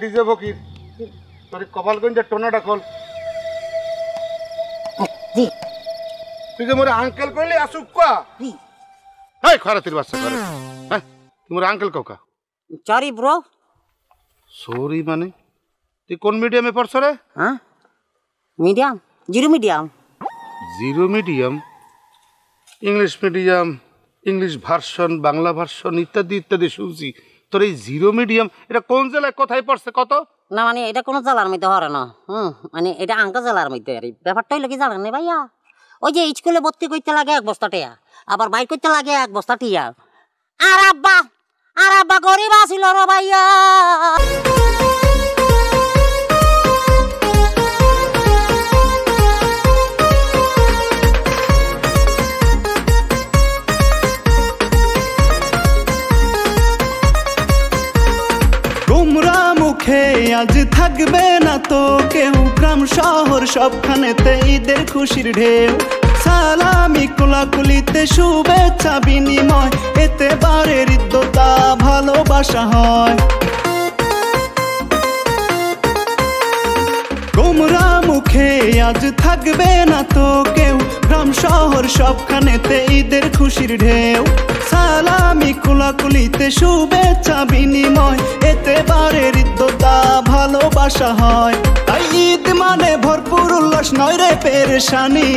DJ ফকির তোর কপালগঞ্জের টোনাটা খোল তুই যে মোর আঙ্কেল কইলে আসুক কা এই খরাতির বাচ্চা করে হ্যাঁ তুই মোর আঙ্কেল কাকা সরি ব্রো সরি মানে তুই কোন মিডিয়ামে পড়ছ রে হ্যাঁ medium zero medium English medium English version Bangla version ইত্যাদি ইত্যাদি শুনছি তোর এই জিরো মিডিয়াম এটা কোন জেলায় কোথায় পড়ছে কত না মানে এটা কোনো জেলার মধ্যে হরে না মানে এটা আঙ্কা জেলার মধ্যে আর ব্যাপারটা হইলে কি জানেন ভাইয়া ওই যে স্কুলে ভর্তি করতে লাগে 1 বস্তা টিয়া আবার বাইক করতে লাগে 1 বস্তা টিয়া আর আব্বা গরিব আছিল রে ভাইয়া আজ থাকবে না তো কেউ গ্রাম শহর সবখানেতে ঈদের খুশির ঢেউ সালামি কোলাকুলিতে শুভেচ্ছা বিনিময় এতে বারের হৃদ্যতা ভালোবাসা হয় গোমরা মুখে আজ থাকবে না তো কেউ গ্রাম শহর সবখানেতে ঈদের খুশির ঢেউ সালামি কোলাকুলিতে শুভেচ্ছা বিনিময় এতে বারের হৃদ্যতা ভালোবাসা হয় তাই ঈদ মানে ভরপুর উল্লাস নয় রে পেরেশানি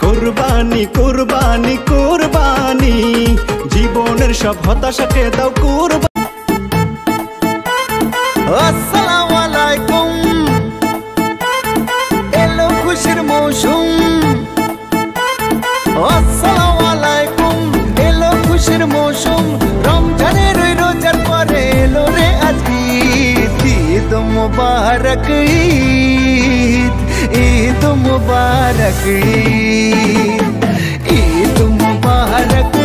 কুরবানি কুরবানি কুরবানি জীবনের সব হতাশাকে দাও কুরবানি আসসালামু আলাইকুম এলো খুশির মৌসুম আসসালামু আলাইকুম এলো খুশির মৌসুম রমজানের রোজার পরে এলো রে আজ ঈদ মুবারক ঈদ মুবারক ঈদ মুবারক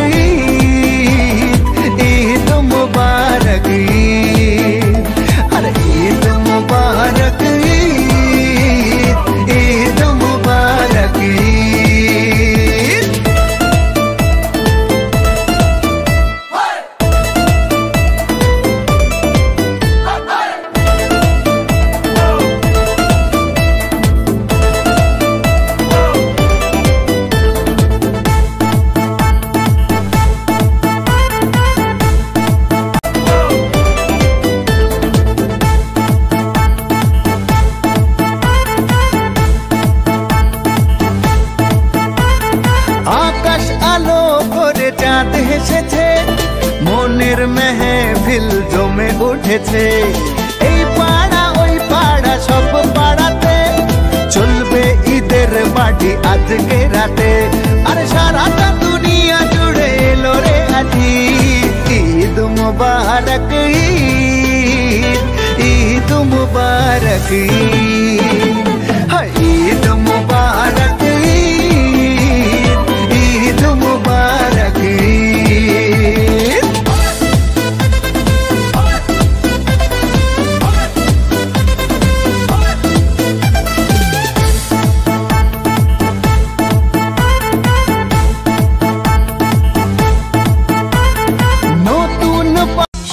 ঈদ মুবারক ঈদ মুবারক ঈদ মুবারক উঠেছে। এই পাড়া ওই পাড়া সব পাড়াতে চলবে ঈদের পার্টি আজকে রাতে। আর সারাটা দুনিয়া জুড়ে এলো রে আজি ঈদ মুবারক ঈদ, ঈদ মুবারক ঈদ, ঈদ মুবারক ঈদ, ঈদ মুবারক ঈদ।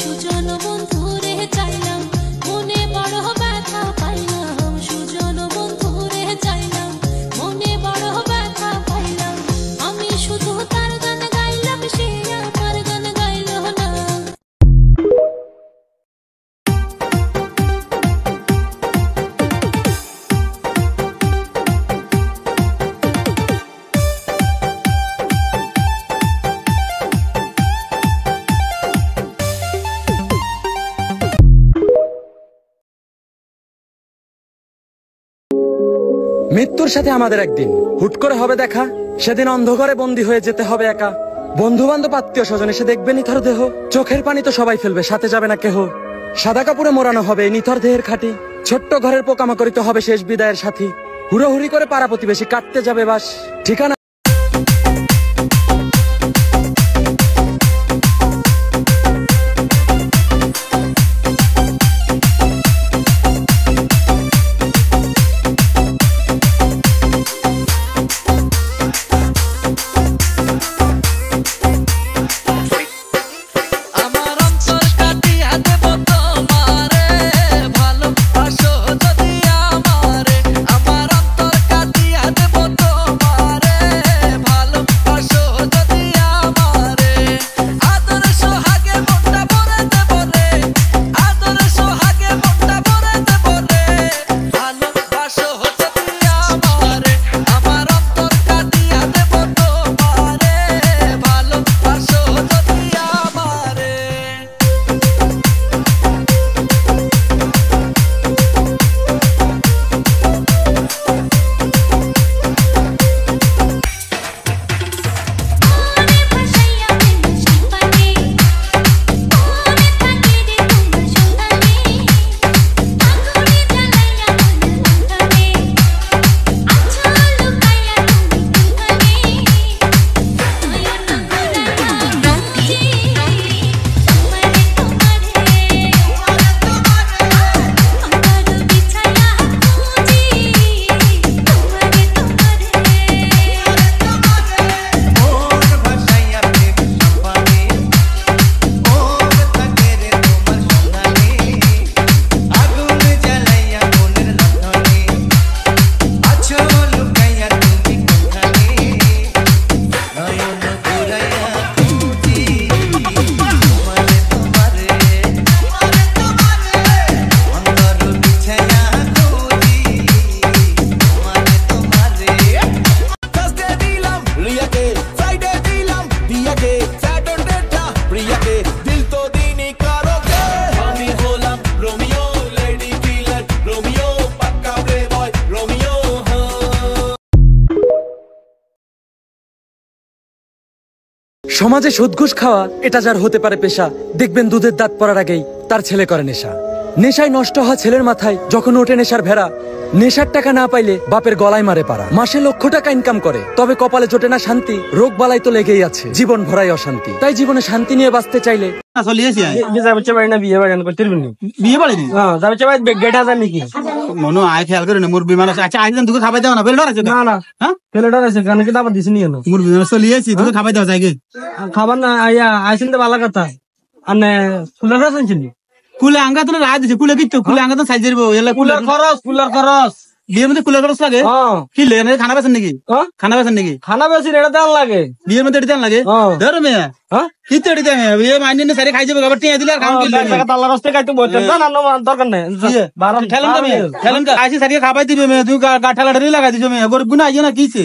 সুজন বন্ধুরে চাইলাম মনে বড় ব্যথা পাইলাম, সুজন বন্ধুরে চাইলাম মনে বড় ব্যথা পাইলাম। আমি শুধু তার গান গাইলাম, সে আমার গান গাইল না। মৃত্যুর সাথে আমাদের একদিন হুট করে হবে দেখা, সেদিন অন্ধকারে বন্দী হয়ে যেতে হবে একা। বন্ধু বান্ধব আত্মীয় স্বজন এসে দেখবে নিথর দেহ, চোখের পানি তো সবাই ফেলবে, সাথে যাবে না কেহ। সাদা কাপড়ে মোড়ানো হবে এই নিথর দেহের খাটি, ছোট্ট ঘরের পোকামাকড়ি তো হবে শেষ বিদায়ের সাথী। হুড়োহুড়ি করে পাড়া প্রতিবেশী কাটতে যাবে বাস, ঠিকানা সমাজে সুদ ঘুষ খাওয়া এটা যার হতে পারে পেশা, দেখবেন দুধের দাঁত পড়ার আগেই তার ছেলে করে নেশা। নেশায় নষ্ট হওয়া ছেলের মাথায় যখন ওঠে নেশার ভেড়া, নেশার টাকা না পাইলে বাপের গলায় মারে পারা। মাসে লক্ষ টাকা ইনকাম করে তবে কপালে জোটে না শান্তি, রোগ বালাই তো লেগেই আছে, জীবন ভরাই অশান্তি। তাই জীবনে শান্তি নিয়ে বাঁচতে চাইলে মনো আয় খেয়াল করে মোর বিমান আছে। আচ্ছা আইজন তোকে খাবাই দাও না, বেল আছে না না হ্যাঁ বেল আছে কারণ কি দাবা দিছিনি কেন মোর বিমান চলিয়েছি, তোকে খাবাই দাও যাইগে খাবার না আইয়া আইছেন তো ভালো কথা। আনে কুলার খরচ আনছিনি, কুলে আঙ্গা তো রায় দিছে, কুলে কিতো কুলে আঙ্গা তো সাইজ দিব এলা কুলার খরচ বিয়ের মধ্যে কুলার খরচ লাগে কি লেনে খানা বেছেন নাকি? খানা বেছেন নাকি? খানা বেছেন এটা দাম লাগে বিয়ের মধ্যে এটা দাম লাগে ধর মে হ্যাঁ কি তো এটা দাম বিয়ে মাইনে সারি খাই যাবে আবার টিয়া দিলে আর খাম কি লাগে টাকা তাল্লা রাস্তায় খাইতে বলতে না না দরকার নাই 12 খেলেন তুমি খেলেন আইছি সারি খাবাই দিবে মে তুই গা ঠেলা ঠেলি লাগাই দিছো মে গরিব গুনা আইছো না কিছে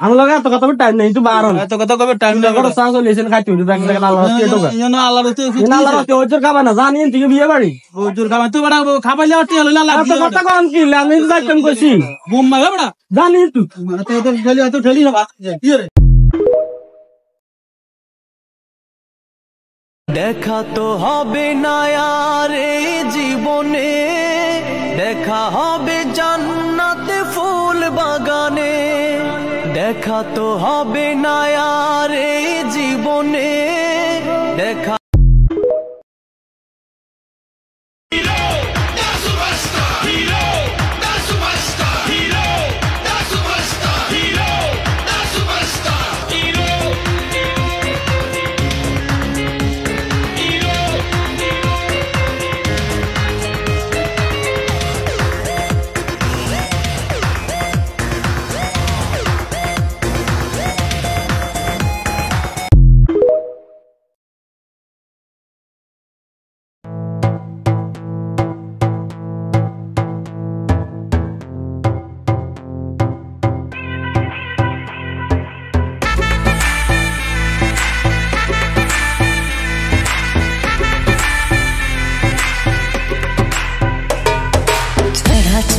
আমার লগে এত কথা টাইম নেই, তুই বারণ এত কথা কবে টাইম না করো সাহস লিয়েছেন খাইতে হইছে ব্যাগ থেকে আল্লাহ রাস্তে টোকা ইনো আল্লাহ রাস্তে আল্লাহ রাস্তে ওজোর খাবা না জানি তুই বিয়ে বাড়ি ওজোর খাবা তুই বড় খাবাইলে অটি হলো না এত কথা কোন কি আমি যাইতাম কইছি বুম মাগা বড় জানি তুই তো ঠেলি না কি রে। দেখা তো হবে না আর এই জীবনে, দেখা হবে জান্নাতে ফুল বাগানে, দেখা তো হবে না আর এই জীবনে দেখা।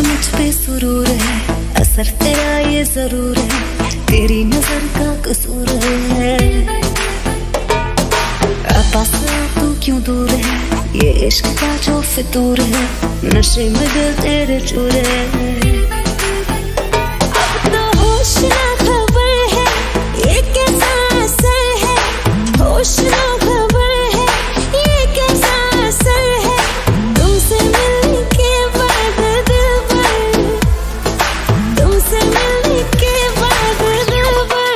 मुझ पे सुरूर है, असर तेरा ये जरूर है, तेरी नजर का कसूर है। पास तू क्यों दूर है, ये इश्क का जो फितूर है, नशे में दिल तेरे चूर है। अब तो होश ना खबर है, ये कैसा असर है, होश ना खबर है, ये कैसा असर है, तुमसे मिलने के बाद दिल भर, तुमसे मिलने के बाद दिल भर।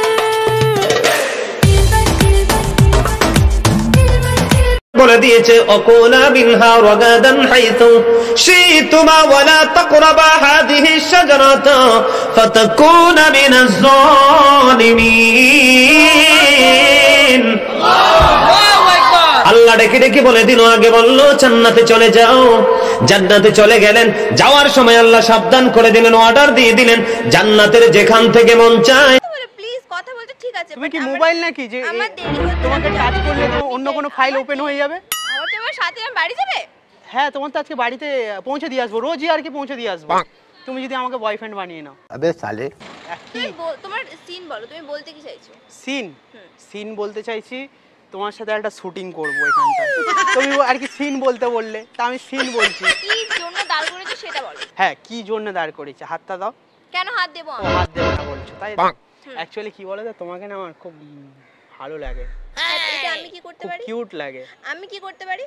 বলে দিয়েছে অকুলা বিনহা রাগাদান হাইতু শিতুমা ওয়ালা তাকরাবা হাদিহি শাজারাতা ফাতাকুনা মিনাজ জালিমিন। আল্লাহ ডেকে ডেকে বলে দিল, আগে বললো জান্নাতে চলে যাও, জান্নাতে চলে গেলেন। যাওয়ার সময় আল্লাহ সাবধান করে দিলেন, অর্ডার দিয়ে দিলেন, জান্নাতের যেখান থেকে মন চায়। প্লিজ কথা বলতে ঠিক আছে, তুমি কি মোবাইল নাকি যে তোমাকে টাচ করলে তো অন্য কোনো ফাইল ওপেন হয়ে যাবে? আমার তোমার সাথে আমি বাড়ি যাবে? হ্যাঁ, তোমার তো আজকে বাড়িতে পৌঁছে দিয়ে আসবো, রোজই আর কি পৌঁছে দিয়ে আসবো, তুমি যদি আমাকে বয়ফ্রেন্ড বানিয়ে নাও। আবে সালে তোমার সিন বলো, তুমি বলতে কি চাইছো? সিন বলতে চাইছি তোমার সাথে একটা শুটিং করবো এখানটা। তুমি আর কি সিন বলতে বললে, তা আমি সিন বলছি। কি জন্য দাঁড় করেছো সেটা বলো। হ্যাঁ, কি জন্য দাঁড় করেছে, হাতটা দাও। কেন হাত দেবো? হাত দেবো না বলছো তাই? অ্যাকচুয়ালি কি বলো তো, তোমাকে না আমার খুব ভালো লাগে। এটা আমি কি করতে পারি? কিউট লাগে। আমি কি করতে পারি?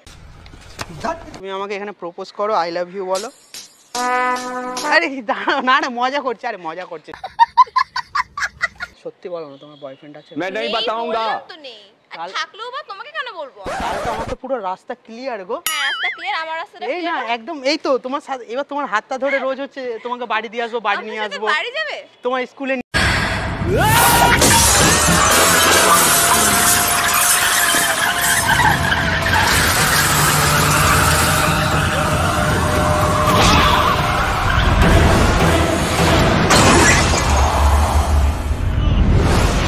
তুমি আমাকে এখানে প্রপোজ করো, আই লাভ ইউ বলো। আরে না না, মজা করছে, আরে মজা করছে। সত্যি বলো না, তোমার বয়ফ্রেন্ড আছে? मैं नहीं बताऊंगा। তো নেই, আর থাকলেও বা তোমাকে কেন বলবো? তাহলে তো আমার তো পুরো রাস্তা ক্লিয়ার গো। হ্যাঁ, রাস্তা ক্লিয়ার, আমার রাস্তাটা এই না একদম, এই তো তোমার সাথে এবার তোমার হাতটা ধরে রোজ হচ্ছে তোমাকে বাড়ি দিয়ে আসবো, বাড়ি নিয়ে আসবো, বাড়ি যাবে তোমার স্কুলে।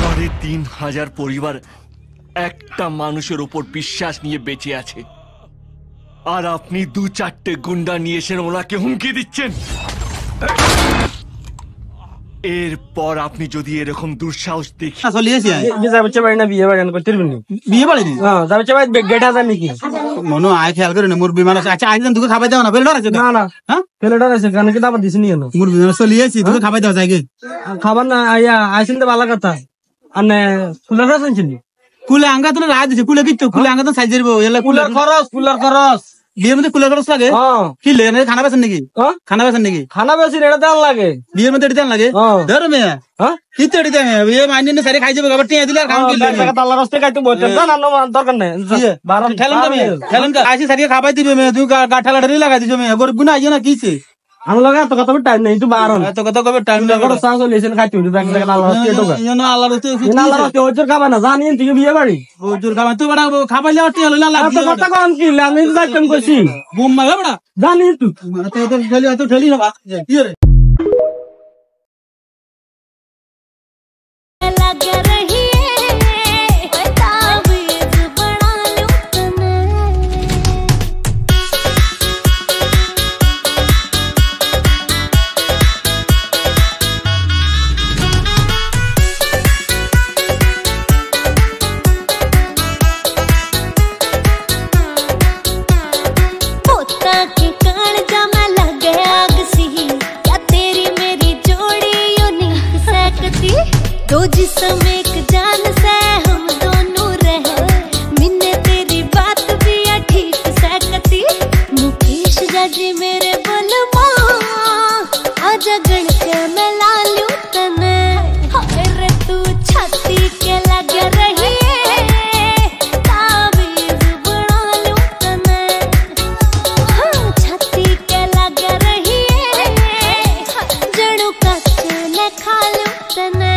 সাড়ে ৩,০০০ পরিবার একটা মানুষের উপর বিশ্বাস নিয়ে বেঁচে আছে, আর আপনি ২-৪টে গুন্ডা নিয়ে এসে ওনাকে হুমকি দিচ্ছেন। এরপর আপনি যদি এরকম দুঃসাহস দেখি বিয়ে বাড়ি মনো আয় খেয়াল করে না, মোর বিমান আছে। আচ্ছা, আইন তোকে খাবাই দাও না, ফেলে আছে না না হ্যাঁ ফেলে আছে কারণ কি দাবার দিছিনি কেন? মোর বিমান চলিয়েছি, তোকে খাবাই দাও যাইগে। খাবার না আইয়া আইসিন তো ভালো কথা। আনে কুলার আছে চিনি কুলে আঙ্গা তো রায় দিছে, কুলে কিচ্ছু কুলে আঙ্গা তো সাইজ দিব এলা কুলার খরচ বিয়ের মধ্যে কুলার খরচ লাগে। কি লেনে খানা বেছেন নাকি? খানা বেছেন নাকি? খানা বেছেন এটা দেন লাগে, বিয়ের মধ্যে এটা দেন লাগে। ধরো মেয়ে হ্যাঁ কি তো এটা দেন বিয়ে মাইনে সারি খাই যাবে, আবার টিয়া দিলে আর খাওয়া কি লাগে? আল্লাহর রাস্তায় খাইতে বলতেন না, না দরকার নাই। 12 খেলেন তো মেয়ে খেলেন তো আইসি সারি খাবাই দিবে মেয়ে, তুই গা ঠেলাঠেলি লাগাই দিছো মেয়ে, গরিব গুনা আইও না কিছে। আমার লগে এত কথা টাইম নেই, তুই বারণ এত কথা কবে টাইম না করো সাহস লিয়েছেন খাইতে হইছে ব্যাগ থেকে আল্লাহর রাস্তায় টোকা ইনো আল্লাহর রাস্তায় ওজোর খাবা না জানি তুই বিয়ে বাড়ি ওজোর খাবা তুই বড় খাবাইলে অটি হলো না এত কথা কোন কি আমি যাইতাম কইছি বুম মাগা বড় জানি তুই তো ঠেলি না কি রে। लगे रहिए ताबीज बना लूं तने पोता के कान जमा लगे आग सी क्या तेरी मेरी जोड़ी यूनिक सकती दो जिस्म एक जान से हम दोनों रहे मिन्ने तेरी बात भी ठीक सकती मुकेश जाजी मेरे बलमा आजा गण के मैं ला लूं तने हाय रे तू छाती के लगे रहिए ताबीज बना लूं तने छाती के लगे रहिए जड़ों का चने खा लूं तने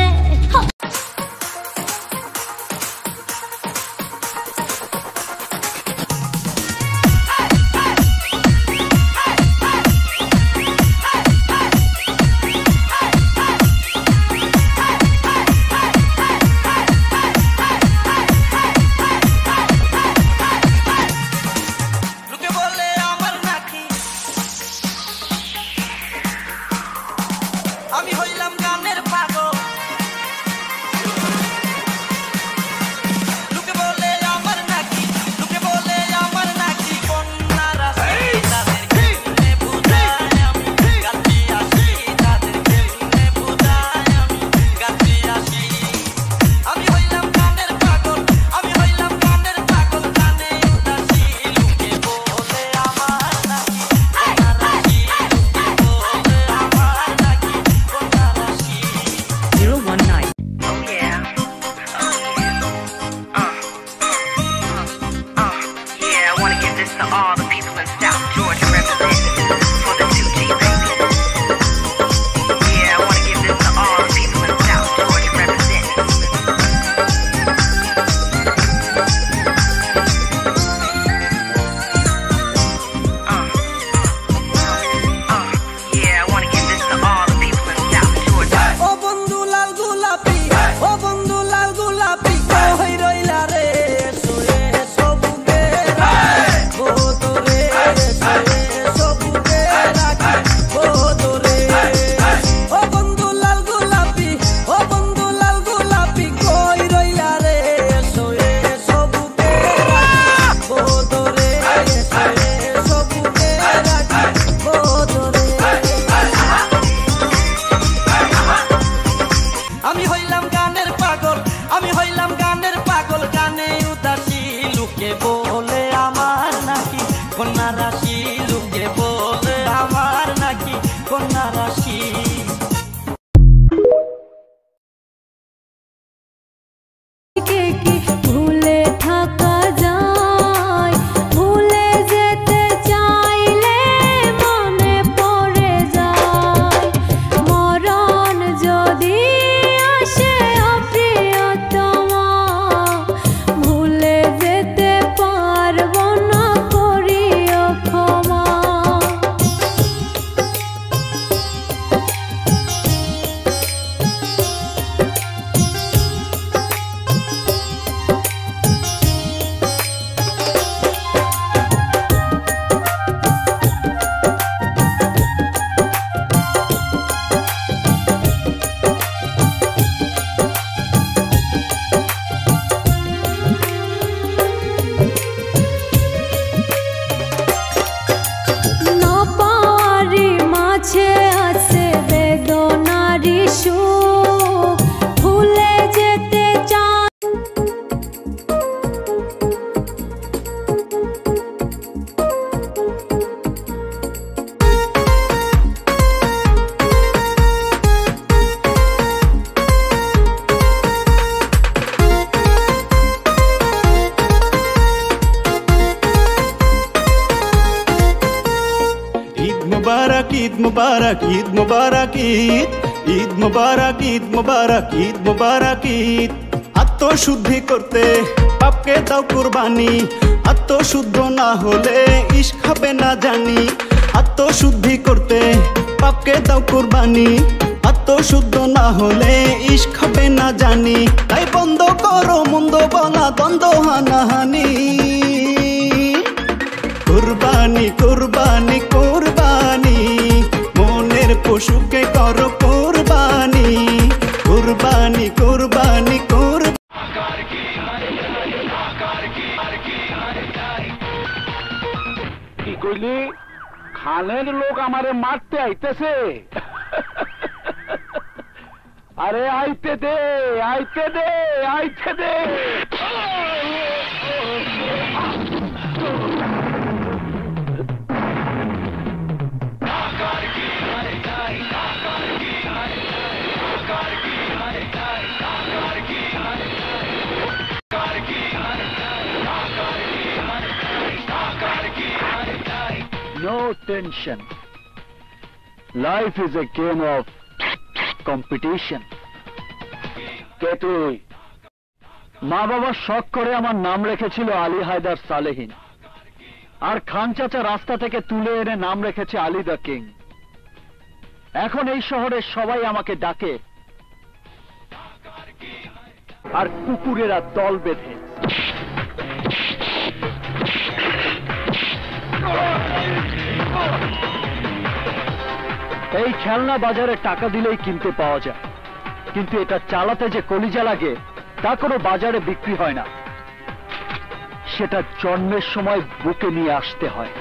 मुबारक ईद मुबारक ईद मुबारक ईद मुबारक ईद मुबारक ईद मुबारक ईद আত্মশুদ্ধি করতে পাপকে দাও কুরবানি আত্মশুদ্ধ না হলে ইশ খাবে না জানি আত্মশুদ্ধি করতে পাপকে দাও কুরবানি আত্মশুদ্ধ না হলে ইশ খাবে না জানি, তাই বন্ধ করো মন্দ বলা, দ্বন্দ্ব হানাহানি। কুরবানি কুরবানি কুরবানি, মনের পশুকে করো কুরবানি। কুরবানি কুরবানি কুরবানি। কি কইলি? খানের লোক আমারে মারতে আইতেছে? আরে আইতে দে, আইতে দে, আইতে দে। No tension. Life is a game of competition. কে তুই? মা বাবা শখ করে আমার নাম রেখেছিল আলী হায়দার সালেহীন, আর খান চাচা রাস্তা থেকে তুলে এনে নাম রেখেছে আলী দ্য কিং। এখন এই শহরে সবাই আমাকে ডাকে, আর কুকুরেরা দল বেঁধে। এই খেলনা বাজারে টাকা দিলেই কিনতে পাওয়া যায়, কিন্তু এটা চালাতে যে কলিজা লাগে তা কোনো বাজারে বিক্রি হয় না। সেটা জন্মের সময় বুকে নিয়ে আসতে হয়।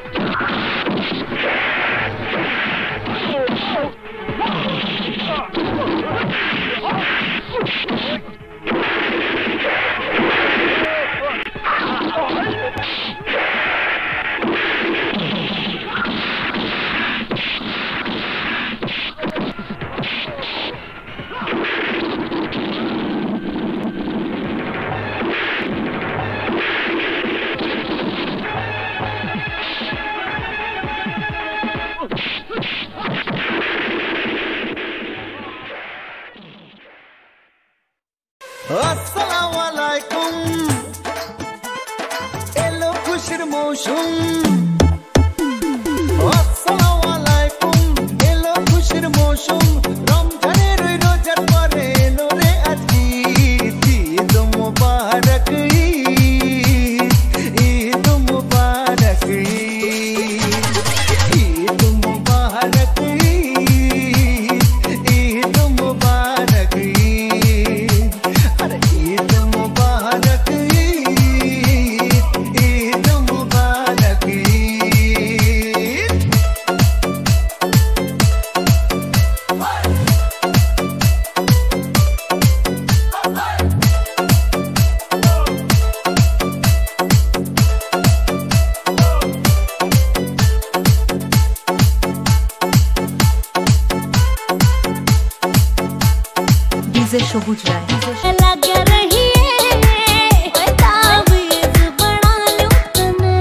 আসসালামু আলাইকুম, এলো খুশির মৌসুম। আসসালামু আলাইকুম, এলো খুশির মৌসুম। রমজানের রোজার পরে এলো রে আজ ঈদ। ঈদ মুবারক ঈদ, ঈদ মুবারক ঈদ, ঈদ মুবারক ঈদ, ঈদ মুবারক ঈদ। আরে ঈদ মুবারক ঈদ, ঈদ মুবারক ঈদ। ডিজে সবুজ রায়। लग रही है तावीज़ बना लूं तने।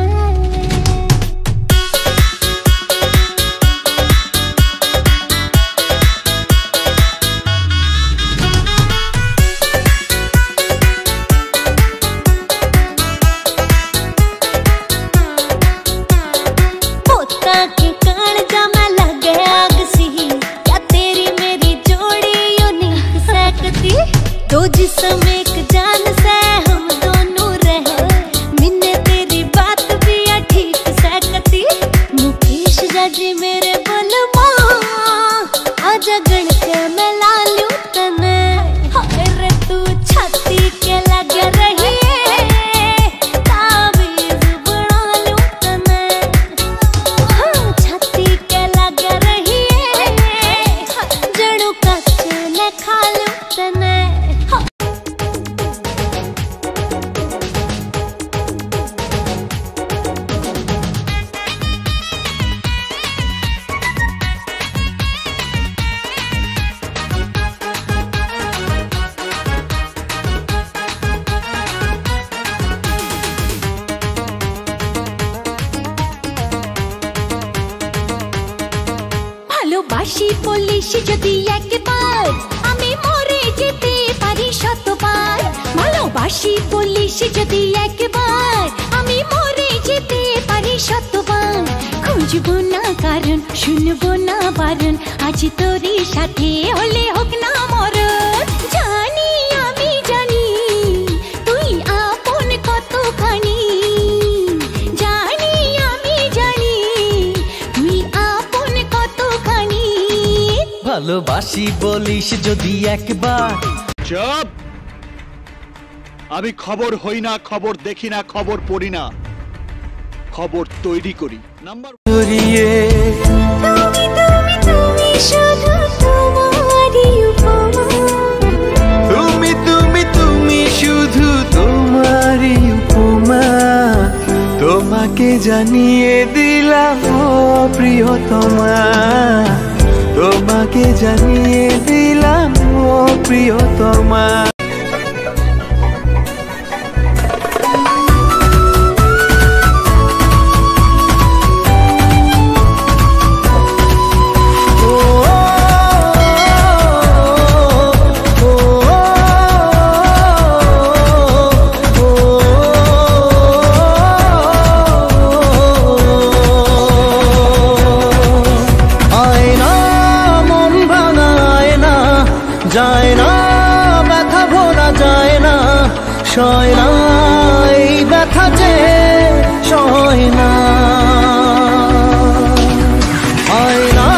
पोता के कांजा में लगे आग सी, क्या तेरी मेरी जोड़ी यूनिक सकती। दो जिस्म एक जान से हम दोनों रहे, मिन्ने तेरी बात भी या ठीक सकती। मुकेश जाजी मेरे बलमा, आजा गण के मैं ला लूं तने। हाय रे तू छाती के लग रही है, तावीज़ बना लूं तने। हाँ, छाती के लग रही है, जड़ों कच्चे ने खा लूं तने। ভালোবাসি বলিস যদি একবার, আমি মরে যেতে পারি শতবার। ভালোবাসি বলিস যদি একবার, আমি মরে যেতে পারি শতবার। খুঁজবো না কারণ, শুনবো না বারণ, আজ তোরই সাথে হলে হোক না মরণ। জানি ভালোবাসি বলিস যদি একবার। চুপ! আমি খবর হই না, খবর দেখি না, খবর পড়ি না, খবর তৈরি করি। নাম্বার জড়িয়ে তুমি তুমি তুমি শুধু তোমারই উপমা, তোমাকে জানিয়ে দিলাম ও প্রিয়তমা, তোমাকে জানিয়ে দিলাম ও প্রিয়তমা। যায় না ব্যথা ভোলা যায় না, সয় না এই ব্যথা যে সয় না, আয়না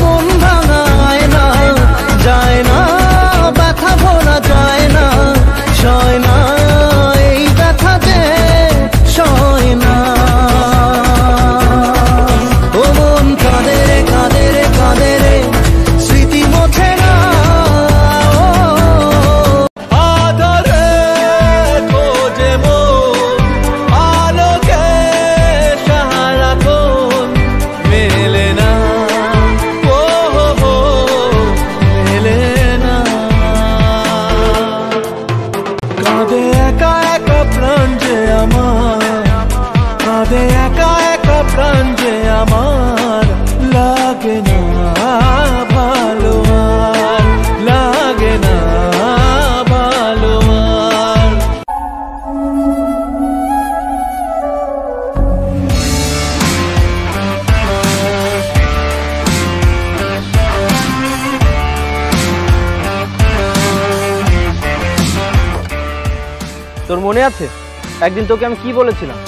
মন ভাঙা আয়না, যায় না ব্যথা ভোলা যায় না, সয় না এই ব্যথা যে সয় না। ও মন কাঁদে রে কাঁদে রে কাঁদে রে, স্মৃতি মোছে না। আমার লাগে না ভালো আর, লাগে না ভালো আর। তোর মনে আছে একদিন তোকে আমি কি বলেছিলাম?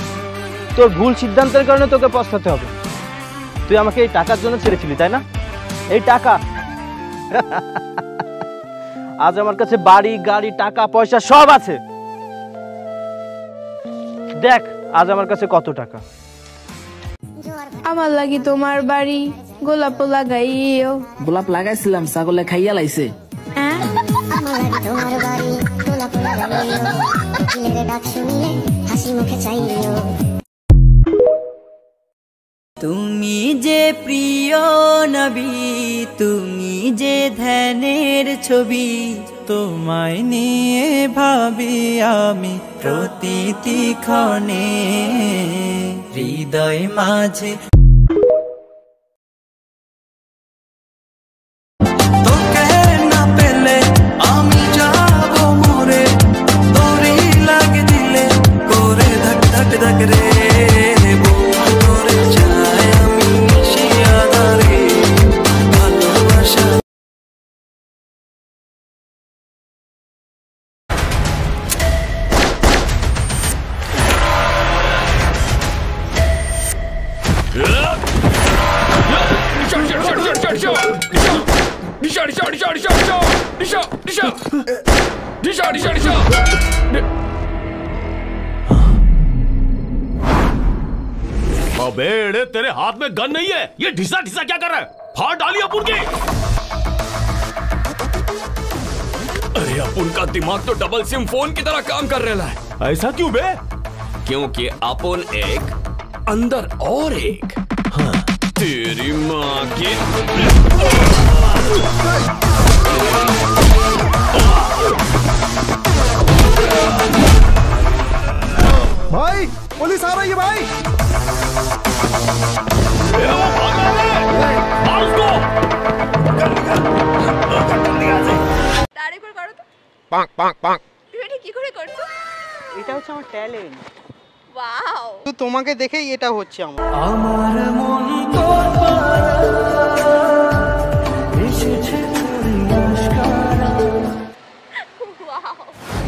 তোর ভুল সিদ্ধান্তের কারণে তোকে পস্তাতে হবে। তুই আমাকে এই টাকার জন্য ছেড়েছিলি, তাই না? এই টাকা আজ আমার কাছে বাড়ি গাড়ি টাকা পয়সা সব আছে। দেখ আজ আমার কাছে কত টাকা। আমার লাগি তোমার বাড়ি গোলাপ লাগাইও। গোলাপ লাগাইছিলাম, ছাগলে খাইয়া লাইছে। তুমি যে প্রিয় নবী, তুমি যে ধ্যানের ছবি, তোমায় নিয়ে ভাবি আমি প্রতিটি ক্ষণে, হৃদয় মাঝে তোকে না পেলে আমি যাব মরে, তোরই লাগে দিলে করে ধক ধক ধক রে। अबे तेरे हाथ में गन नहीं है, ये ढिसा ढिसा क्या कर रहा है? फाड़ डाली अपुन की। अरे अपुन का दिमाग तो डबल सिम फोन की तरह काम कर रहा है। ऐसा क्यों बे? क्योंकि अपुन एक अंदर और एक। हाँ, तेरी माँ की। भाई पुलिस आ रही है भाई। এটা হচ্ছে আমার ট্যালেন্ট। ওয়াও, তো তোমাকে দেখেই এটা হচ্ছে আমার। আমার মন তোর পাড়া এসেছে তোর মুস্কান। ওয়াও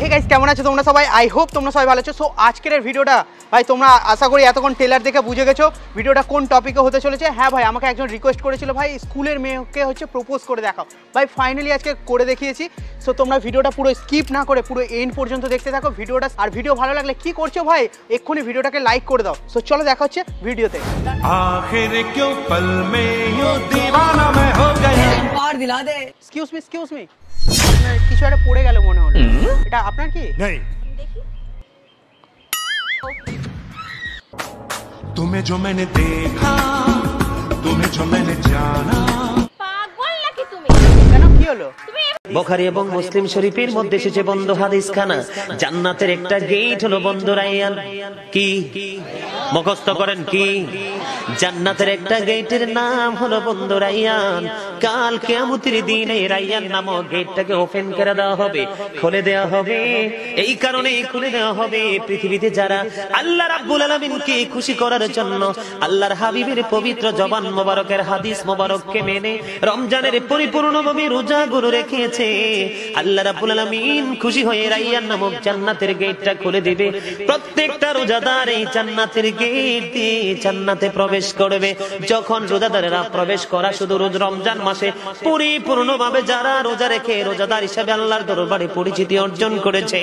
হে গাইস, কেমন আছো তোমরা সবাই? আই হোপ তোমরা সবাই ভালো আছো। সো আজকের ভিডিওটা ভাই তোমরা আশা করি এতক্ষণ ট্রেলার দেখে বুঝে গেছো ভিডিওটা কোন টপিকে হতে চলেছে। হ্যাঁ ভাই, আমাকে একজন রিকোয়েস্ট করেছিল ভাই স্কুলের মেয়েকে হচ্ছে প্রপোজ করে দেখাও। ভাই ফাইনালি আজকে করে দেখিয়েছি। সো তোমরা ভিডিওটা পুরো স্কিপ না করে পুরো এন্ড পর্যন্ত দেখতে থাকো ভিডিওটা। আর ভিডিও ভালো লাগলে কি করছো ভাই, এক্ষুনি ভিডিওটাকে লাইক করে দাও। সো চলো দেখা হচ্ছে ভিডিওতে। आखिर क्यों पल में यूं दीवाना मैं हो गया। और दिला दे। एक्सक्यूज मी কিছু একটা পড়ে গেল মনে হলো। এটা আপনার কি? नहीं। तुम्हें जो मैंने देखा, तुम्हें जो मैंने जाना। পাগল নাকি তুমি? কেন, কি হলো? বুখারী এবং মুসলিম শরীফের মধ্যে এসেছে বন্ধ হাদিস খানা, জান্নাতের একটা গেট হলো বন্ধ রায়্যান। কি মুখস্থ করেন? কি? জান্নাতের একটা গেটের নাম হলো বন্ধ রায়্যান। কাল কিয়ামতের দিনে রায়্যান নামক গেটটাকে ওপেন করে দেওয়া হবে, খুলে দেওয়া হবে। এই কারণেই খুলে দেওয়া হবে পৃথিবীতে যারা আল্লাহ রাব্বুল আলামিনকে খুশি করার জন্য আল্লাহর হাবিবের পবিত্র জবান মোবারকের হাদিস মোবারককে মেনে রমজানের পরিপূর্ণভাবে রোজাগুলো রেখেছে, আল্লাহ রাব্বুল আলামিন খুশি হয়ে রায়্যান নামক জান্নাতের গেটটা খুলে দিবে। প্রত্যেকটা রোজাদার এই জান্নাতের গেট দিয়ে জান্নাতে প্রবেশ করবে। যখন রোজাদারেরা প্রবেশ করা শুধু রোজ রমজান মাসে পরিপূর্ণভাবে যারা রোজা রেখে রোজাদার হিসেবে আল্লাহর দরবারে পরিচিতি অর্জন করেছে,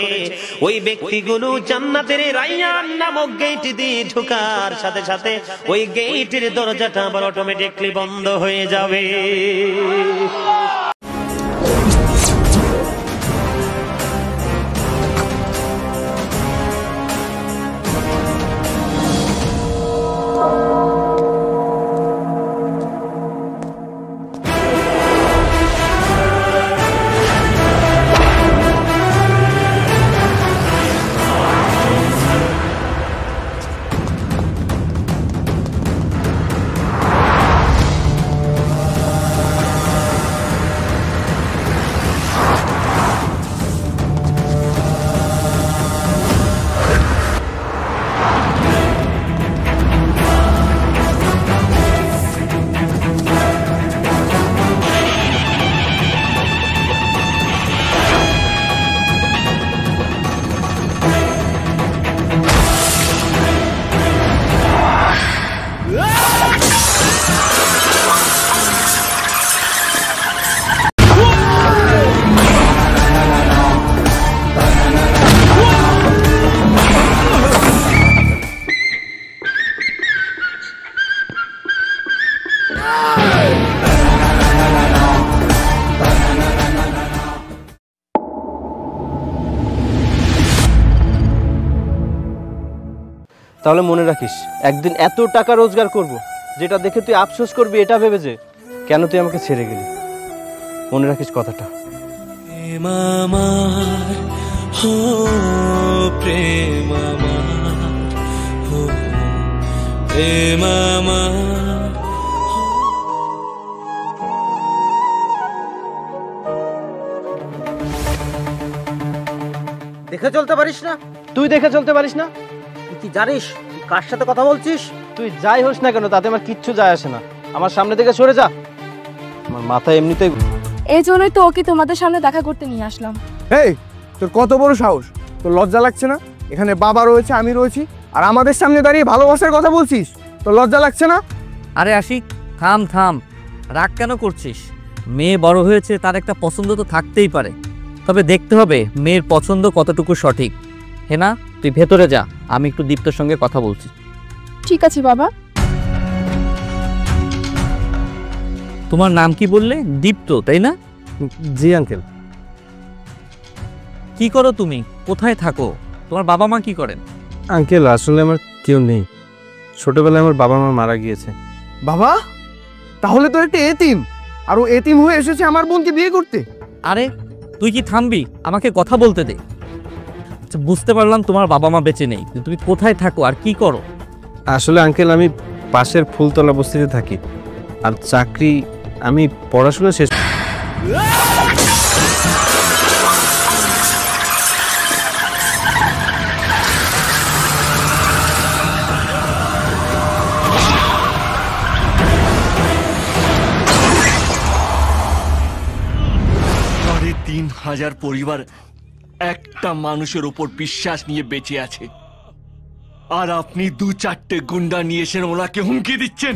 ওই ব্যক্তিগুলো জান্নাতের রায়্যান নামক গেট দিয়ে ঢোকার সাথে সাথে ওই গেটের দরজাটা আবার অটোমেটিকলি বন্ধ হয়ে যাবে। তাহলে মনে রাখিস, একদিন এত টাকা রোজগার করব যেটা দেখে তুই আফসোস করবি এটা ভেবে যে কেন তুই আমাকে ছেড়ে গেলি। মনে রাখিস কথাটা। প্রেম আমার হো, প্রেম আমার হো, প্রেম আমার। দেখে চলতে পারিস না? তুই দেখে চলতে পারিস না? তুই জানিস কার সাথে কথা বলছিস? তুই যাই হোস না কেন তাতে আমার কিচ্ছু যায় আসে না। আমার সামনে থেকে সরে যা, আমার মাথা এমনিতেই। এই জন্যই তো ওকে তোমাদের সামনে দেখা করতে নিয়ে আসলাম। এই তোর কত বড় সাহস! তোর লজ্জা লাগছে না? এখানে বাবা রয়েছে, আমি রয়েছি, আর আমাদের সামনে দাঁড়িয়ে ভালোবাসার কথা বলছিস। তোর লজ্জা লাগছে না? আরে আশিক, থাম থাম, রাগ কেন করছিস? মেয়ে বড় হয়েছে, তার একটা পছন্দ তো থাকতেই পারে, তবে দেখতে হবে মেয়ের পছন্দ কতটুকু সঠিক। হেনা, তুই ভেতরে যা, আমি একটু দীপ্তর সঙ্গে কথা বলছি। ঠিক আছে বাবা। তোমার নাম কি বললে? দীপ্ত, তাই না? জি আঙ্কেল। কি করো তুমি? কোথায় থাকো? তোমার বাবা মা কি করেন? আঙ্কেল আসলে আমার কেউ নেই, ছোটবেলায় আমার বাবা মা মারা গিয়েছে। বাবা, তাহলে তো একটা এতিম, আর ও এতিম হয়ে এসেছে আমার বোনকে বিয়ে করতে। আরে তুই কি থামবি? আমাকে কথা বলতে দে। আচ্ছা, বুঝতে পারলাম তোমার বাবা মা বেঁচে নেই, কিন্তু তুমি কোথায় থাকো আর কি করো? আসলে আঙ্কেল আমি পাশের ফুলতলা বস্তিতে থাকি, আর চাকরি, আমি পড়াশোনা শেষ। সাড়ে ৩,০০০ পরিবার একটা মানুষের উপর বিশ্বাস নিয়ে বেঁচে আছে, আর আপনি 2-4টে গুন্ডা নিয়ে এসে ওনাকে হুমকি দিচ্ছেন।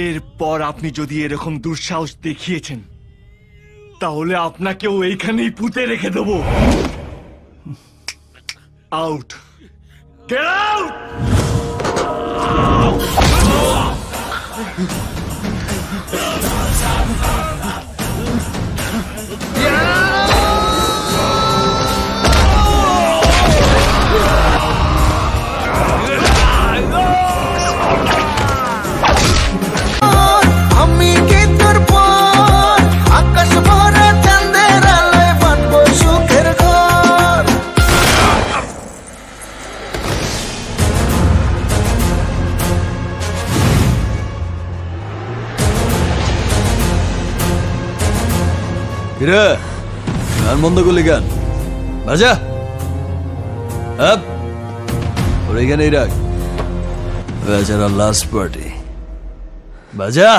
এরপর আপনি যদি এরকম দুঃসাহস দেখিয়েছেন তাহলে আপনাকেও এইখানেই পুঁতে রেখে দেবো। Out, get out. আমি কি তোর পর আকাশ ভরা চাঁদের আলোয় বাঁধবো সুখের ঘর। কিরে গান বন্ধ করলি গান বাজা আপ ওর এখানেই রাখ, বেচারা লাস্ট পার্টি বাজা।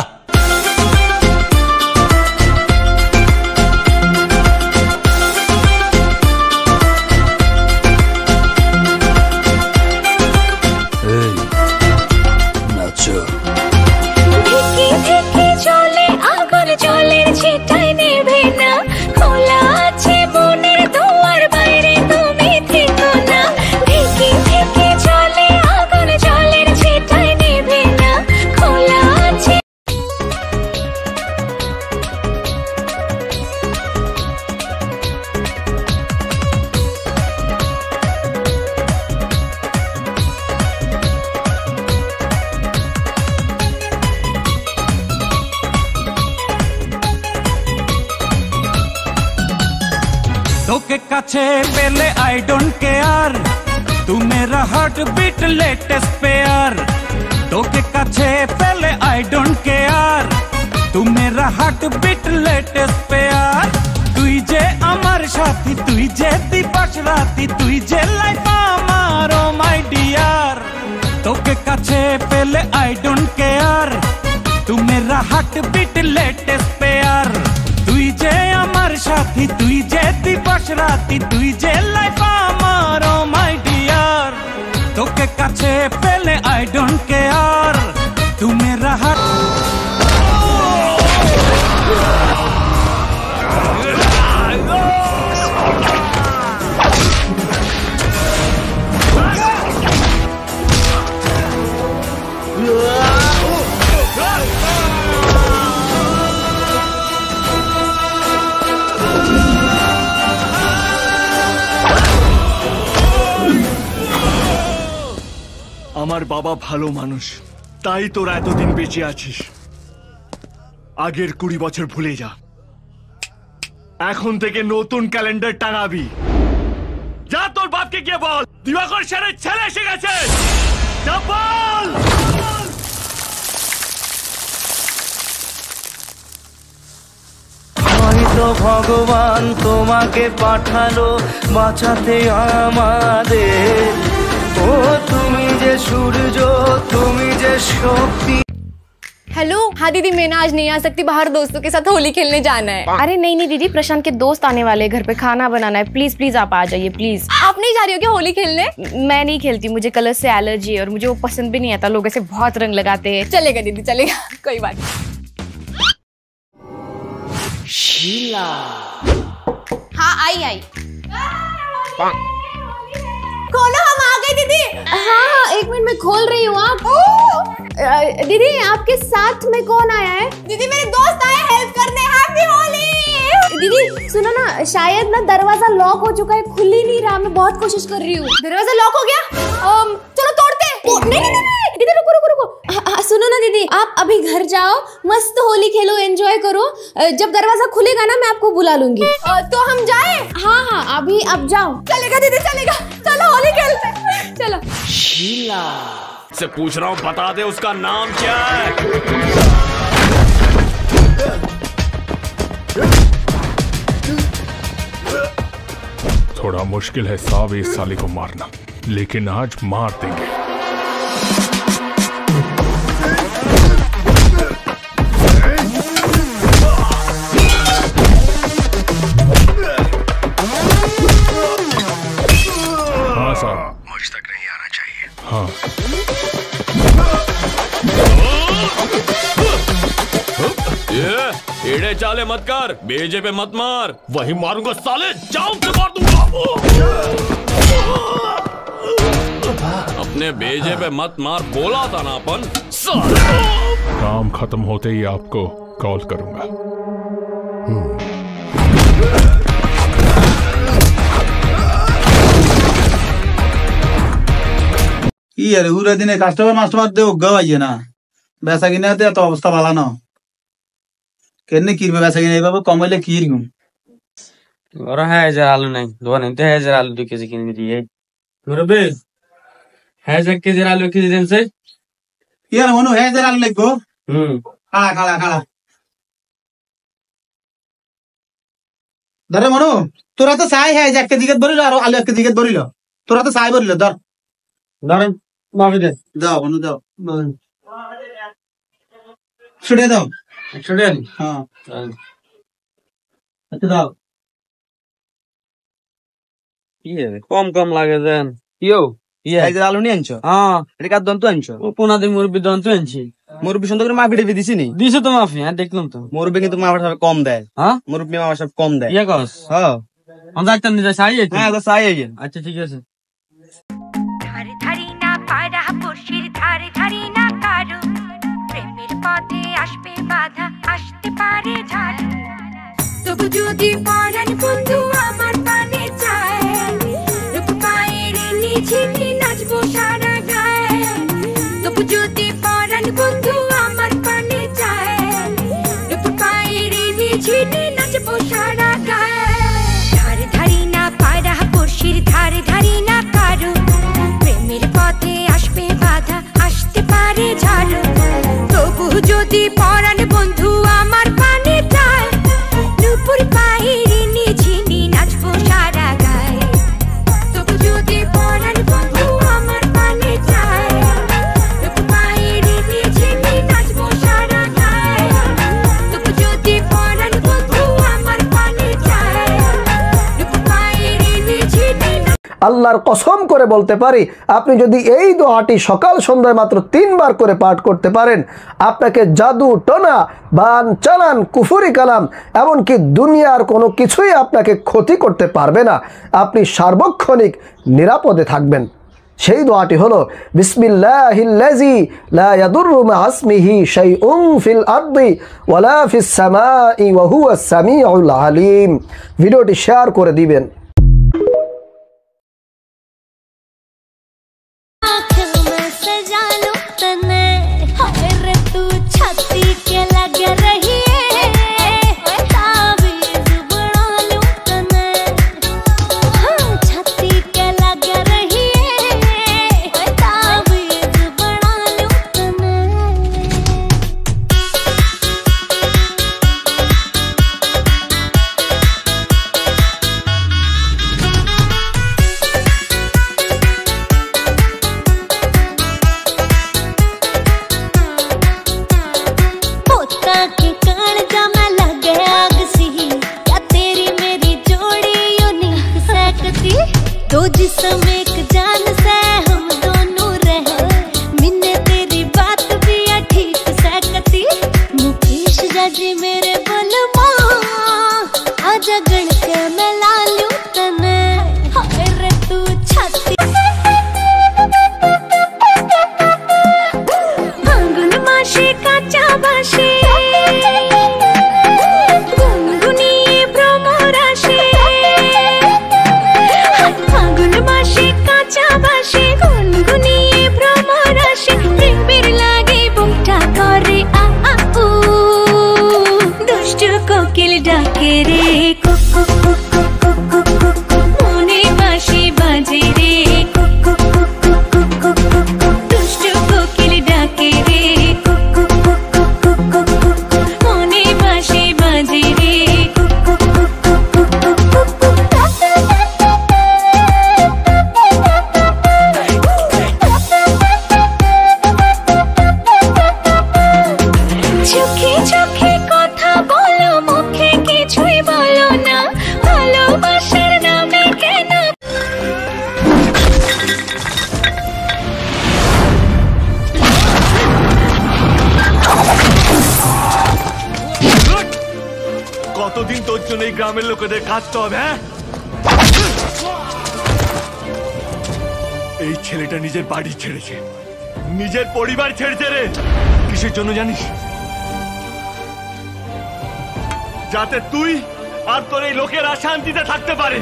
এই নাচো। ধিকি ধিকি চলে আগুন জলের ছিটায় নেভে না, খোলা আছে মনের দুয়ার বাইরে তুমি থেকো না। ধিকি ধিকি চলে আগুন জলের ছিটায় নেভে না, খোলা আছে। তোকে কাছে পেলে আই ডোন্ট কেয়ার, তু মেরা হার্ট বিট লেটেস্ট পেয়ার। তোকে কাছে পেলে আই ডোন্ট কেয়ার, তু মেরা হার্ট বিট লেটেস্ট পেয়ার। তুই যে আমার সাথী, তুই যে দিবস রাতি, তুই যে লাইফ আমার ও মাই ডিয়ার। তোকে কাছে পেলে আই ডোন্ট কেয়ার, তু মেরা হার্ট বিট লেটেস্ট পেয়ার। তুই যে আমার সাথী, তুই যে দিবস রাতি, তুই যে লাইফ আমার ও মাই ডিয়ার। তোকে কাছে পেলে আই ডোন্ট কেয়ার, তু মেরা হার্ট। আমার বাবা ভালো মানুষ, তাই তোরা এতদিন বেঁচে আছিস। আগের 20 বছর ভুলে যা, এখন থেকে নতুন ক্যালেন্ডার টাঙাবি। যা তোর বাপকে গিয়ে বল দিবাকর স্যারের ছেলে এসে গেছে, যা বল। হয়তো ভগবান তোমাকে পাঠালো বাঁচাতে আমাদের। ও তুমি যে সূর্য, তুমি যে শক্তি। हेलो हाँ दीदी, मैं ना आज नहीं आ सकती, बाहर दोस्तों के साथ होली खेलने जाना है। अरे नहीं नहीं दीदी, प्रशांत के दोस्त आने वाले हैं, घर पे खाना बनाना है, प्लीज प्लीज आप आ जाइए प्लीज। आप नहीं जा रही हो क्या होली खेलने? मैं नहीं खेलती, मुझे कलर से एलर्जी है और मुझे वो पसंद भी नहीं आता, लोग ऐसे बहुत रंग लगाते हैं। चलेगा दीदी चलेगा, कोई बात नहीं। शीला हाँ आई आई। खोलो, हम आ गए दीदी। हाँ एक मिनट में खोल रही हूँ। आप दीदी आपके साथ में कौन आया है? दीदी मेरे दोस्त आए हेल्प करने। हैप्पी होली। दीदी सुनो ना, शायद ना दरवाजा लॉक हो चुका है, खुल ही नहीं रहा, मैं बहुत कोशिश कर रही हूँ। दरवाजा लॉक हो गया? चलो तोड़ते। नहीं नहीं नहीं दीदी रुको रुको रुको। सुनो ना दीदी, आप अभी घर जाओ, मस्त होली खेलो, एंजॉय करो। जब दरवाजा खुलेगा ना मैं आपको बुला लूंगी। तो हम जाए? हाँ हाँ अभी आप जाओ। चलेगा दीदी चलेगा, चलो होली खेलते चलो। शीला से पूछ रहा हूँ, बता दे उसका नाम क्या है। थोड़ा मुश्किल है साहब इस साली को मारना, लेकिन आज मार देंगे। हाँ ये एड़े चाले मत कर, बेजे पे मत मार, वही मारूंगा साले, जाऊं से मार दूंगा। अपने बेजे पे मत मार, बोला था ना अपन। काम खत्म होते ही आपको कॉल करूंगा। ইয়ারে উড়ে দিনে কাস্টমার দেও গাওয়াইয়ে না বেচা কিনা তো অবস্থা ভালো না কেন কিরবে বেচা কিনা এইভাবে কমাইলে কি রকম ওরা 1000 আলু নাই দোকানে 1000 আলু 2 কেজি কিনে দিয়ে মুরব্বি 1000 কেজি আলু কেজি দেন চাই ইয়ার মনু 1000 আলু লাগবো খালা ধরে মনু তোরা তো চাই 1000 কেজি গত বরিল আর আলু 1 কেজি গত বরিল তোরা তো চাই বরিল ধরেন মাফি দে দাও বনু দাও ছুড়ে দাও ছুড়ে হ্যাঁ আচ্ছা দাও কম লাগে দেন ইয়ো আলু নিয়ে আনছো হ্যাঁ এটা কার দন্ত আনছো পুনাদের মুরব্বী দন্ত আনছি মুরব্বী সুন্দর করে মাফি দিছি নি দিছো তো মাফি হ্যাঁ দেখলাম তো মুরব্বী কিন্তু মাফার সব কম দেয় হ্যাঁ মুরব্বী মাফার সব কম দেয় ইয়া কস হ্যাঁ আমরা একটা নিয়ে যাই হ্যাঁ তো চাই আচ্ছা ঠিক আছে ধারে ধারি না কারো প্রেমের পথে আসবে বাধা আসতে পারে ঝাড়ু তবু যদি পরাণ বন্ধু আমার পানে চায় রূপ পায়ের নিচে নাচবো সারা গায়ে তবু যদি পরাণ বন্ধু আমার পানে চায় রূপ পায়ের নিচে নাচবো সারা গায়ে ধারে ধারি না পায়রা পড়শির ধারে ধারি না কারো প্রেমের পথে আসবে বাধা আসতে পারে ঝাড়ু তবু যদি পরাণ বন্ধু আমার পানে চায় নুপুর পাহিরে নিঝিনি নাচবো সারা গায়ে তবু যদি পরাণ বন্ধু আমার পানে চায় নুপুর পাহিরে নিঝিনি নাচবো সারা গায়ে তবু যদি পরাণ বন্ধু আমার পানে চায় নুপুর পাহিরে নিঝিনি আল্লাহর কসম করে বলতে পারি আপনি যদি এই দোয়াটি সকাল সন্ধ্যায় মাত্র 3 বার করে পাঠ করতে পারেন আপনাকে জাদু টোনা বান চালান কুফরি কালাম এমনকি দুনিয়ার কোনো কিছুই আপনাকে ক্ষতি করতে পারবে না আপনি সার্বক্ষণিক নিরাপদে থাকবেন সেই দোয়াটি হলো বিসমিল্লাহিল্লাযী লা ইয়াদুররু মা ইসমিহি শাইউন ফিল আরদি ওয়ালা ফিস সামাই ওয়া হুয়াস সামিউল আলিম ভিডিওটি শেয়ার করে দিবেন दो जिस्म एक जान से हम दोनों रहे मिन्ने तेरी बात भी ठीक सकती मुकेश जाजी मेरे बलमा आजा गण के मैं ला लूं तने हाय रे तू छाती फागुन मासे काचा बासे ডাকে রে কো কো কো কো কো গ্রামের লোকেদের কাজতে হবে। হ্যাঁ, এই ছেলেটা নিজের বাড়ি ছেড়েছে, নিজের পরিবার ছেড়েছে রে। কিসের জন্য জানিস? যাতে তুই আর তোর এই লোকেরা শান্তিতে থাকতে পারে।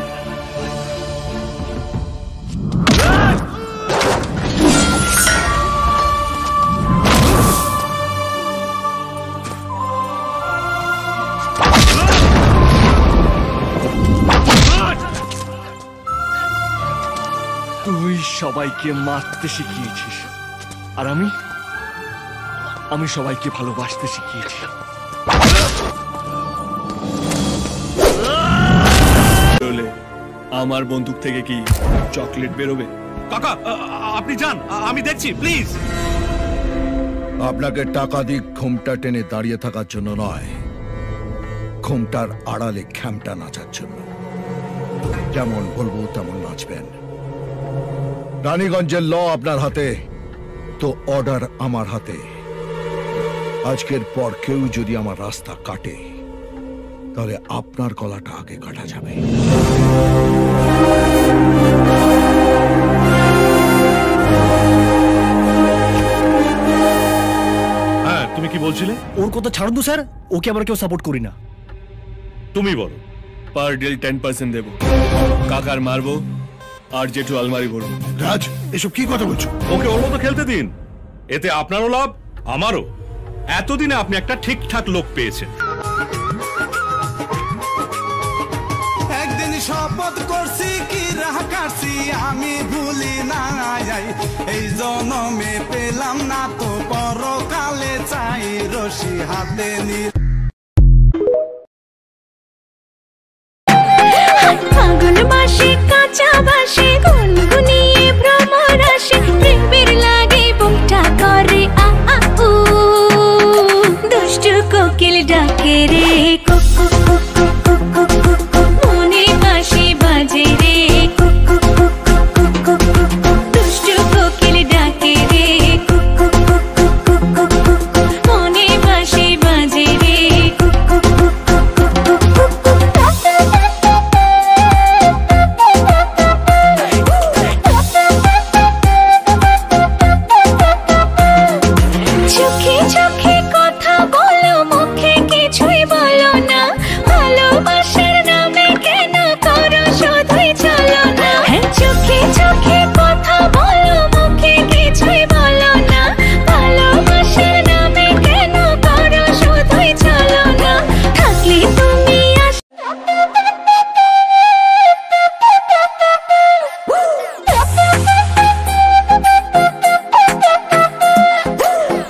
তুই সবাইকে মারতে শিখিয়েছিস, আর আমি সবাইকে ভালোবাসতে শিখিয়েছি। আমার বন্দুক থেকে কি চকলেট বেরোবে? কাকা আপনি যান, আমি দেখছি, প্লিজ। আপনাকে টাকা দিয়ে ঘুমটা টেনে দাঁড়িয়ে থাকার জন্য নয়, ঘুমটার আড়ালে খ্যামটা নাচার জন্য। যেমন বলবো তেমন নাচবেন। রানীগঞ্জের ল আপনার হাতে, তো অর্ডার আমার হাতে। আজকের পর কেউ যদি আমার রাস্তা কাটে, তাহলে আপনার গলাটা আগে কাটা যাবে। হ্যাঁ, তুমি কি বলছিলে? ওর কথা ছাড়ুন তো স্যার, ওকে আমরা কেউ সাপোর্ট করি না। তুমি বলো। পার ডে 10% দেবো, কাকার মারবো, আর জেঠু আলমারি ভরবো। রাজ, এসব কি কথা বলছো? ওকে ওর মতো খেলতে দিন, এতে আপনারও লাভ আমারও। এতদিনে আপনি একটা ঠিকঠাক লোক পেয়েছেন। একদিন শপথ করছি কি রাহ কাটছি আমি ভুলি না, এই জনমে পেলাম না তো পরকালে চাই রশি হাতে নি। ফাগুন মাসে কাঁচা বাসে গুনগুনিয়ে ভ্রমর আসে, প্রেমের লাগে বুকটা করে আ আ উ, দুষ্টু কোকিল ডাকে রে cook cook cook cook cook cook cook, মনে বাঁশি বাজে রে cook cook cook cook cook cook cook, দুষ্টু কোকিল ডাকে রে cook cook cook cook cook cook cook, মনে বাঁশি বাজে রে cook cook cook cook cook cook cook. চোখে চোখে কথা বলো, মুখে কিছুই বলো না, ভালোবাসার নামে কেন করো শুধুই চলো না। চোখে চোখে কথা বলো, মুখে কিছুই বলো না, ভালোবাসার নামে কেন করো শুধুই চলো না। থাকলে তুমি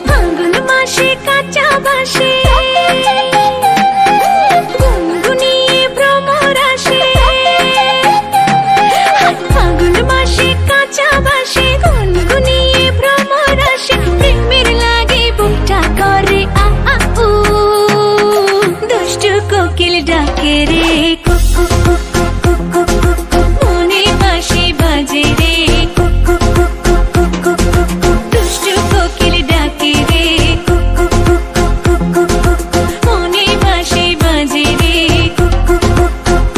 ফাগুন মাসে কাঁচা বাসে গুনগুনিয়ে ভ্রমর আসে, ফাগুন মাসে কাঁচা বাসে গুনগুনিয়ে ভ্রমর আসে, প্রেমের লাগে বুকটা করে আ আ উ, দুষ্টু কোকিল ডাকে রে cook cook cook cook cook cook cook, মনে বাঁশি বাজে রে cook cook cook cook cook cook cook, দুষ্টু কোকিল ডাকে রে cook cook cook cook cook cook cook, মনে বাঁশি বাজে রে cook cook cook cook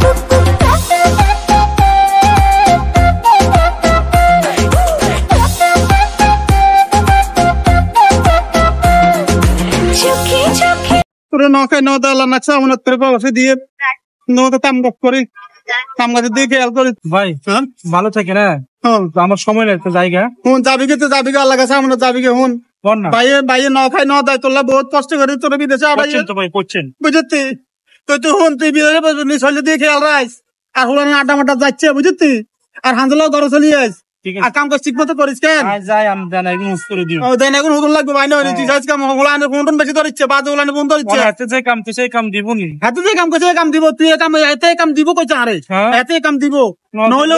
cook cook cook. চোখে চোখে তোরে নখাই ন দালা নাচা মনে তোরে বাবাসে দিয়ে নতে তামগাপ করি, তামগাতে দিয়ে খেয়াল করি। ভাই ভালো থাকে না, আমার সময় নেই তো জায়গা। হুন যাবি গে, তো যাবি গে, আল্লাহ কাছে আমরা যাবি গে। হুন ভাইয়ে ভাইয়ে নখাই ন দায় তোলা বহুত কষ্ট করে তোর বিদেশে আবাইয়ে তো ভাই করছেন, বুঝতি? তুই হুন তুই বিদেশে নিশলে দিয়ে খেয়াল রাইস, আর হুলান আটা মাটা যাচ্ছে বুঝতি, আর হান্দলাও ঘরে চলিয়ে আইস, আর কাম কাজ ঠিক মতো করিস কেন? যাই আমি দেন এখন হুস করে দিও। ও দেন এখন হুকুম লাগবে ভাই, নয় তুই যাইস কাম হুলানের ফোন বেশি ধরিচ্ছে, বাজে হুলানের ফোন ধরিচ্ছে। হাতে যে কাম তো সেই কাম দিব নি, হাতে যে কাম করছে কাম দিব, তুই কাম এতে কাম দিব কইছ? আরে এতে কাম দিব নহলে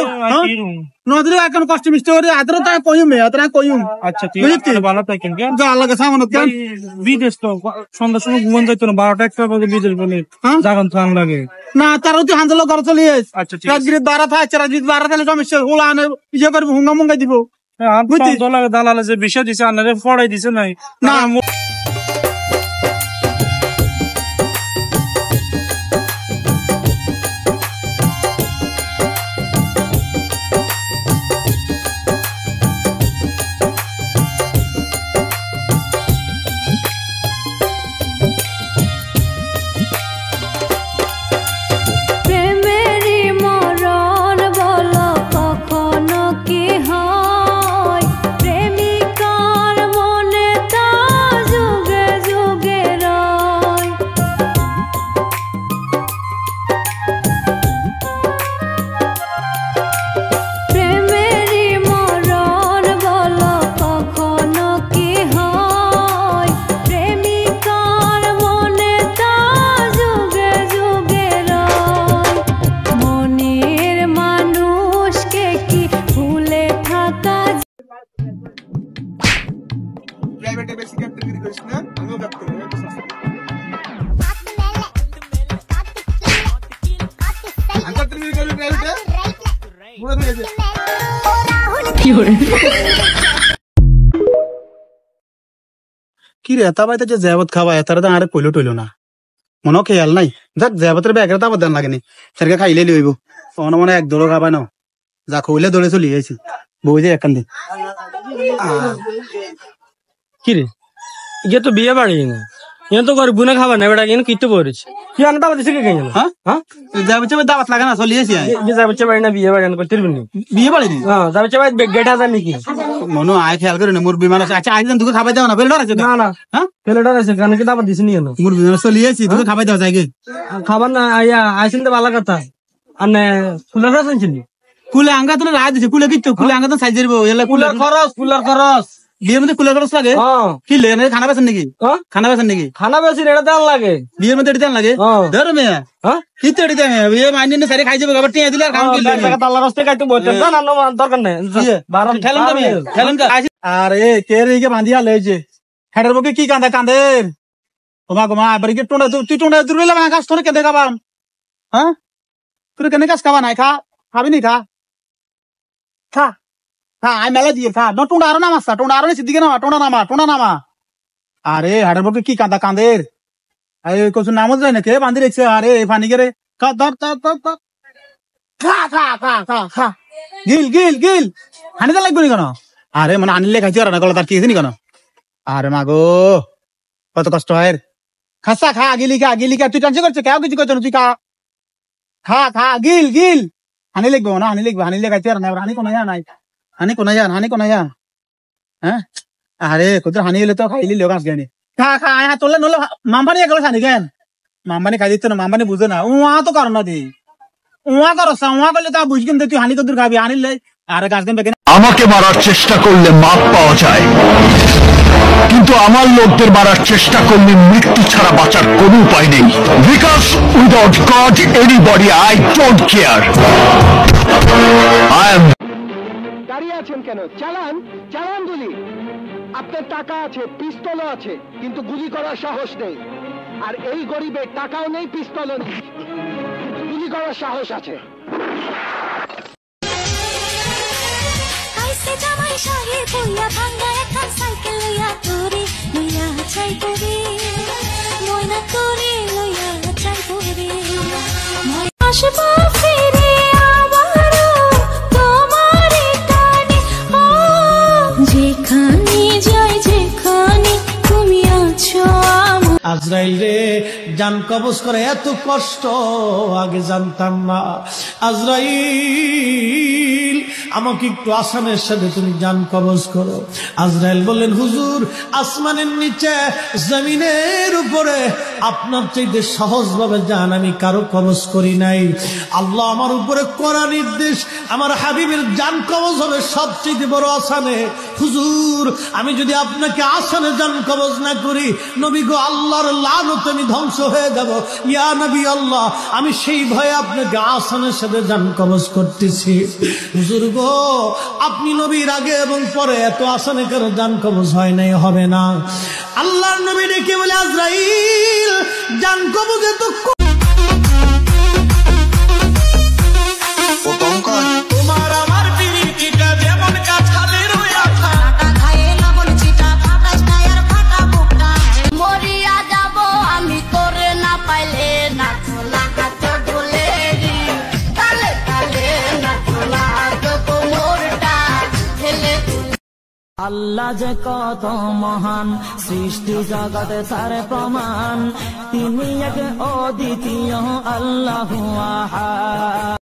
নদীর এখন কষ্ট মিষ্ট করে হাতের তাই কইম হাতের কইম। আচ্ছা ঠিক আছে, ভালো থাকেন। কেন যা আল্লাহ কাছে আমানত কেন? বিদেশ তো সন্ধ্যার সময় ঘুমান যাইতো না, 12টা 1টা বাজে বিদেশ বলে জাগান থান লাগে না, তারও তুই হান্দলো ঘর চলে আইস। আচ্ছা ঠিক আছে, দ্বারা থাকছে রাজনীতি দ্বারা তাহলে সমস্যা হুলানে ইয়ে করবো, হুঙ্গা মুঙ্গাই দিব। দালালে যে বিষয় দিছে আনারে ফড়াই দিছে নাই না। কি রে তা বাইতে যে জেবত খাওয়া এতারে তো আরে কইলো টইলো না মনে খেয়াল নাই যাক জেবতের ব্যাগের তাবত দেন লাগেনি সেরকে খাইলে লইব মনে মনে এক দৌড় খাবাই না যা কইলে দৌড়ে চলি যাইছি বই যে একান দিন কি রে ইয়ে তো বিয়ে বাড়ি না ইয়ে তো ঘরে বুনা খাবার না বেটা ইয়ে কিত্তে পড়েছে কি আনা দাওয়াত দিছে কে কেন হ্যাঁ হ্যাঁ যাবছে দাওয়াত লাগে না চলি যাইছি যে যাবছে বাড়ি না বিয়ে বাড়ি না করতে পারবি বিয়ে বাড়ি নি হ্যাঁ যাবছে বাড়ি গেট হাজার নাকি মনো আয় খেয়াল করে না মোর বিমান আছে আচ্ছা আইজন দুকে খাবাই দাও না বেল আছে না না হ্যাঁ ফেলে আছে কারণ কি দাওয়াত দিছে নি কেন মোর বিমান চলি যাইছি দুকে খাবাই দাও যাইগে খাবার না আইয়া আইছেন তো ভালো কথা আনে ফুলার আছেন কুলে আঙ্গা তো রায় দিছে কুলে কিচ্ছু কুলে আঙ্গা তো সাইজ দিবো এলা ফুলার খরচ বিয়ের মধ্যে কুলার খরচ লাগে কি লে না খানা বেছেন নাকি খানা বেছেন নাকি খানা বেছেন এটা দেন লাগে বিয়ের মধ্যে এটা দেন লাগে ধর মেয়া কি তো এটা দেন বিয়ে মাইনে না সারি খাই যাবে আবার টিয়া দিলে আর খাও কি টাকা তাল্লা রাস্তায় খাইতে বলতে না না দরকার নেই 12 খেলেন তো মেয়ে খেলেন কা আরে কে রে কে বাঁধিয়া লইছে হেডের বকে কি কান্দা কান্দের ওমা গোমা বাড়ি কে টোনা তুই টোনা দূরে লাগা কাজ তোরে কে দেখাবাম হ্যাঁ তুই কেন কাজ খাবা নাই খা খাবি নি খা খা খা আই মেলা দিয়ে খা ন টোনা আর নামাস টোনা আর সিদ্দিকে না টোনা নামা আরে হাড়ের বকে কি কান্দা কান্দের আরে কিছু নামও যায় না কে বাঁধি রেখছে আরে ফানি কে রে খা ধর খা খা খা খা খা গিল হানিতে লাগবে নি কেন আরে মানে আনিলে খাইছি আর না গলা তার কি হয়েছে নি কেন আরে মাগো কত কষ্ট হয় খাসা খা গিলি খা তুই টেনশন করছো কেউ কিছু করছো না তুই খা গিল হানি লিখবো না হানিলে খাইছি আর না হানি কোন নাই হ্যাঁ আরে কোথাও হানি হলে তো খাইলি লোক আস জ্ঞানী খা আয় তোলে নলে মামবানি গেল খানি কেন মামবানি খাই দিত না মামবানি বুঝে না উয়া তো কারণ না দি উয়া করো উয়া করলে তা বুঝ কিন্তু তুই হানি কদুর খাবি আনিলে আরে গাছ দিন বেগে আমাকে মারার চেষ্টা করলে মাপ পাওয়া যায়, কিন্তু আমার লোকদের মারার চেষ্টা করলে মৃত্যু ছাড়া বাঁচার কোনো উপায় নেই। Because without god anybody I don't care. I am দাঁড়িয়ে আছেন কেন? চালান গুলি। আপনার টাকা আছে, পিস্তলও আছে, কিন্তু গুলি করার সাহস নেই। আর এই গরিবের টাকাও নেই, পিস্তলও নেই, গুলি করার সাহস আছে। আজরাইল রে জান কবজ করে এত কষ্ট আগে জানতাম না। আজরাইল আমাকে একটু আসানের সাথে তুমি জান কবজ করো। আজরাইল বললেন, হুজুর আসমানের নিচে জমিনের উপরে আপনার চাইতে সহজ ভাবে জান আমি কারো কবজ করি নাই। আল্লাহ আমার উপরে করা নির্দেশ, আমার হাবিবের জান কবজ হবে সবচেয়ে বড় আসানে। হুজুর আমি যদি আপনাকে আসানে জান কবজ না করি, নবী গো আল্লাহর লানত আমি ধ্বংস হয়ে যাব। ইয়া নবী আল্লাহ, আমি সেই ভয়ে আপনাকে আসানের সাথে জান কবজ করতেছি। হুজুর গো আপনি নবীর আগে এবং পরে এত আসানে কারো জান কবজ হয় নাই, হবে না। আল্লাহর নবী ডেকে বলে, আজরাইল জান কবজ এত তোমার আমার পিরিতিটা যেমন কাছালের আঠা খায়ে লবণ চিটা ফাটাস খায়ার ফাটা বুকটা মরিয়া যাব আমি তোরে না পাইলে না চলা হাত ঢুলে রি তালে তালে না চলা হাত কোমরটা ঠেলে আল্লাহ যে কত মহান, সৃষ্টি জগতে তার প্রমাণ, তিনি এক অদ্বিতীয় আল্লাহু আহাদ।